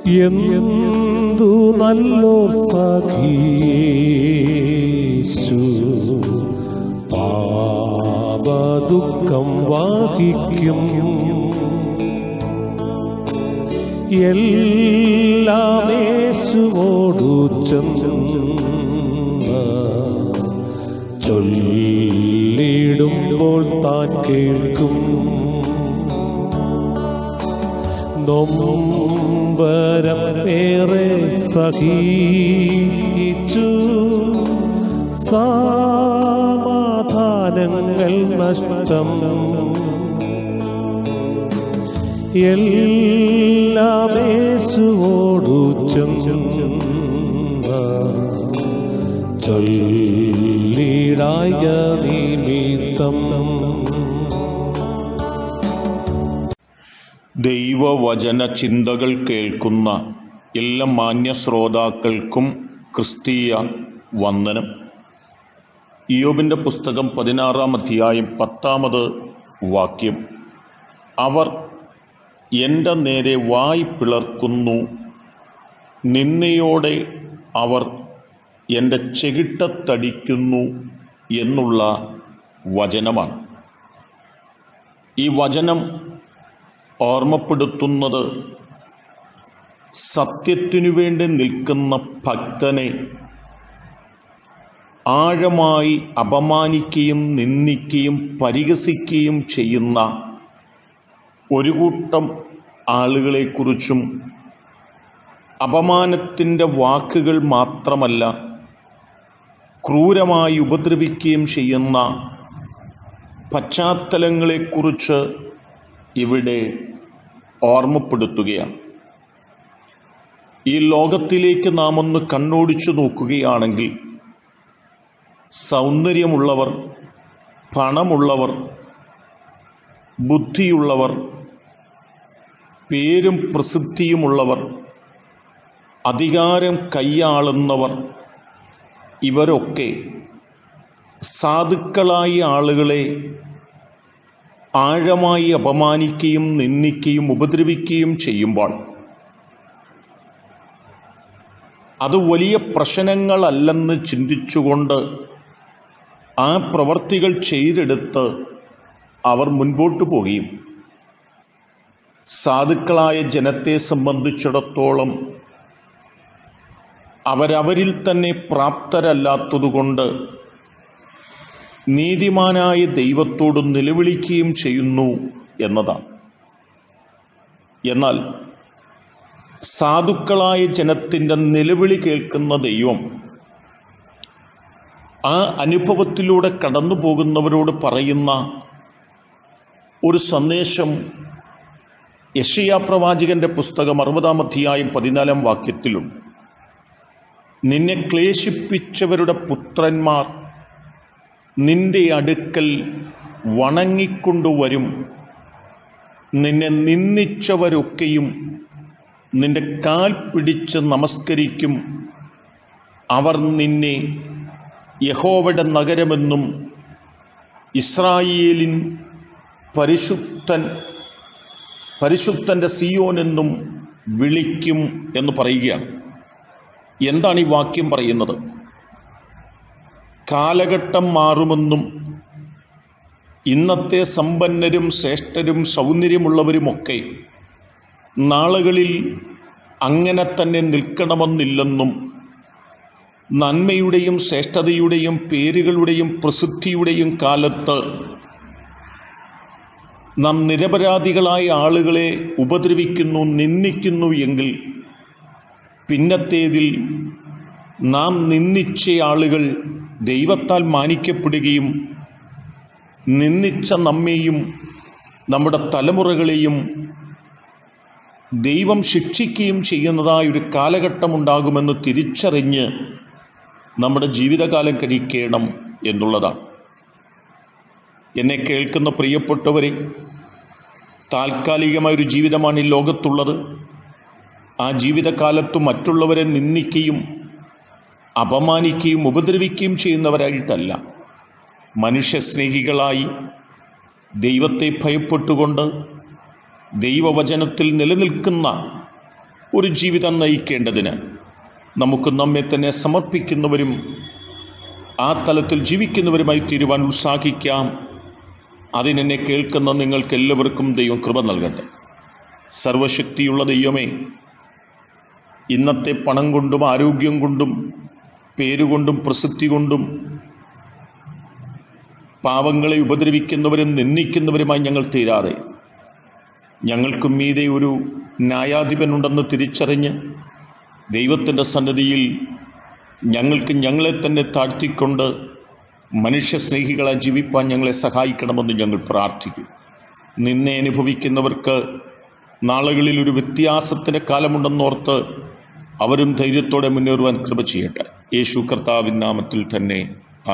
എന്തു നല്ലോർ സഖീശു പാപദുഃഖം വഹിക്കും. എല്ലാം യേശുവോടു ചെന്ന് ചൊല്ലിടുമ്പോൾ താൻ കേൾക്കും. നൊമ്പരം ഏറെ സഹിച്ചു സമാധാനങ്ങൾ നഷ്ടം. എല്ലാം യേശുവോടു ചെന്ന് ചൊല്ലിടായ നിമിത്തം. ദൈവവചന ചിന്തകൾ കേൾക്കുന്ന എല്ലാ മാന്യ ശ്രോതാക്കൾക്കും ക്രിസ്തീയ വന്ദനം. ഇയ്യോബിൻ്റെ പുസ്തകം 16-ാം അധ്യായം 10-ാമത് വാക്യം. അവർ എൻ്റെ നേരെ വായ് പിളർക്കുന്നു, നിന്ദയോടെ അവർ എൻ്റെ ചെകിട്ടത്തടിക്കുന്നു എന്നുള്ള വചനമാണ്. ഈ വചനം ഓർമ്മപ്പെടുത്തുന്നത് സത്യത്തിനു വേണ്ടി നിൽക്കുന്ന ഭക്തനെ ആഴമായി അപമാനിക്കുകയും നിന്ദിക്കുകയും പരിഹസിക്കുകയും ചെയ്യുന്ന ഒരു കൂട്ടം ആളുകളെക്കുറിച്ചും, അപമാനത്തിൻ്റെ വാക്കുകൾ മാത്രമല്ല ക്രൂരമായി ഉപദ്രവിക്കുകയും ചെയ്യുന്ന പശ്ചാത്തലങ്ങളെക്കുറിച്ച് ഇവിടെ ഓർമ്മപ്പെടുത്തുകയാണ്. ഈ ലോകത്തിലേക്ക് നാം ഒന്ന് കണ്ണോടിച്ചു നോക്കുകയാണെങ്കിൽ സൗന്ദര്യമുള്ളവർ, പണമുള്ളവർ, ബുദ്ധിയുള്ളവർ, പേരും പ്രസിദ്ധിയുമുള്ളവർ, അധികാരം കൈയാളുന്നവർ, ഇവരൊക്കെ സാധുക്കളായ ആളുകളെ ആഴമായി അപമാനിക്കുകയും നിന്ദിക്കുകയും ഉപദ്രവിക്കുകയും ചെയ്യുമ്പോൾ അത് വലിയ പ്രശ്നങ്ങളല്ലെന്ന് ചിന്തിച്ചുകൊണ്ട് ആ പ്രവർത്തികൾ ചെയ്തെടുത്ത് അവർ മുൻപോട്ട് പോവുകയും സാധുക്കളായ ജനത്തെ സംബന്ധിച്ചിടത്തോളം അവരവരിൽ തന്നെ പ്രാപ്തരല്ലാത്തതുകൊണ്ട് നീതിമാനായ ദൈവത്തോട് നിലവിളിക്കുകയും ചെയ്യുന്നു എന്നതാണ്. എന്നാൽ സാധുക്കളായ ജനത്തിൻ്റെ നിലവിളി കേൾക്കുന്ന ദൈവം ആ അനുഭവത്തിലൂടെ കടന്നു പോകുന്നവരോട് പറയുന്ന ഒരു സന്ദേശം യെശയ്യാ പ്രവാചകന്റെ പുസ്തകം 60-ാം അധ്യായം 14-ാം വാക്യത്തിലുണ്ട്. നിന്നെ ക്ലേശിപ്പിച്ചവരുടെ പുത്രന്മാർ നിന്റെ അടുക്കൽ വണങ്ങിക്കൊണ്ടുവരും, നിന്നെ നിന്ദിച്ചവരൊക്കെയും നിന്റെ കാൽ പിടിച്ച് നമസ്കരിക്കും. അവർ നിന്നെ യഹോവയുടെ നഗരമെന്നും ഇസ്രായേലിൻ പരിശുദ്ധൻ്റെ സിയോനെന്നും വിളിക്കും എന്ന് പറയുകയാണ്. എന്താണ് ഈ വാക്യം പറയുന്നത്? കാലഘട്ടം മാറുമെന്നും ഇന്നത്തെ സമ്പന്നരും ശ്രേഷ്ഠരും സൗന്ദര്യമുള്ളവരുമൊക്കെ നാളുകളിൽ അങ്ങനെ തന്നെ നിൽക്കണമെന്നില്ലെന്നും നന്മയുടെയും ശ്രേഷ്ഠതയുടെയും പേരുകളുടെയും പ്രസിദ്ധിയുടെയും കാലത്ത് നാം നിരപരാധികളായ ആളുകളെ ഉപദ്രവിക്കുന്നു, നിന്ദിക്കുന്നു എങ്കിൽ പിന്നത്തേതിൽ നാം നിന്ദിച്ച ആളുകൾ ദൈവത്താൽ മാനിക്കപ്പെടുകയും നിന്ദിച്ച നമ്മെയും നമ്മുടെ തലമുറകളെയും ദൈവം ശിക്ഷിക്കുകയും ചെയ്യുന്നതായൊരു കാലഘട്ടമുണ്ടാകുമെന്ന് തിരിച്ചറിഞ്ഞ് നമ്മുടെ ജീവിതകാലം കഴിക്കണം എന്നുള്ളതാണ്. എന്നെ കേൾക്കുന്ന പ്രിയപ്പെട്ടവരെ, താൽക്കാലികമായൊരു ജീവിതമാണ് ഈ ലോകത്തുള്ളത്. ആ ജീവിതകാലത്ത് മറ്റുള്ളവരെ നിന്ദിക്കുകയും അപമാനിക്കുകയും ഉപദ്രവിക്കുകയും ചെയ്യുന്നവരായിട്ടല്ല, മനുഷ്യസ്നേഹികളായി ദൈവത്തെ ഭയപ്പെട്ടുകൊണ്ട് ദൈവവചനത്തിൽ നിലനിൽക്കുന്ന ഒരു ജീവിതം നയിക്കേണ്ടതിന് നമുക്ക് നമ്മെ തന്നെ സമർപ്പിക്കുന്നവരും ആ തലത്തിൽ ജീവിക്കുന്നവരുമായി തീരുവാൻ ഉത്സാഹിക്കാം. അതിനെന്നെ കേൾക്കുന്ന നിങ്ങൾക്ക് എല്ലാവർക്കും ദൈവം കൃപ നൽകട്ടെ. സർവശക്തിയുള്ള ദൈവമേ, ഇന്നത്തെ പണം കൊണ്ടും ആരോഗ്യം കൊണ്ടും പേരുകൊണ്ടും പ്രസിദ്ധി കൊണ്ടും പാവങ്ങളെ ഉപദ്രവിക്കുന്നവരും നിന്ദിക്കുന്നവരുമായി ഞങ്ങൾ തീരാതെ ഞങ്ങൾക്കും മീതെ ഒരു ന്യായാധിപനുണ്ടെന്ന് തിരിച്ചറിഞ്ഞ് ദൈവത്തിൻ്റെ സന്നിധിയിൽ ഞങ്ങൾക്ക് ഞങ്ങളെ തന്നെ താഴ്ത്തിക്കൊണ്ട് മനുഷ്യസ്നേഹികളെ ജീവിപ്പാൻ ഞങ്ങളെ സഹായിക്കണമെന്ന് ഞങ്ങൾ പ്രാർത്ഥിക്കും. നിന്നെ അനുഭവിക്കുന്നവർക്ക് നാളുകളിൽ ഒരു വ്യത്യാസത്തിൻ്റെ കാലമുണ്ടെന്നോർത്ത് അവരും ധൈര്യത്തോടെ മുന്നേറുവാൻ കൃപ ചെയ്യട്ടെ. യേശു കർത്താവിൻ നാമത്തിൽ തന്നെ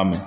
ആമേൻ.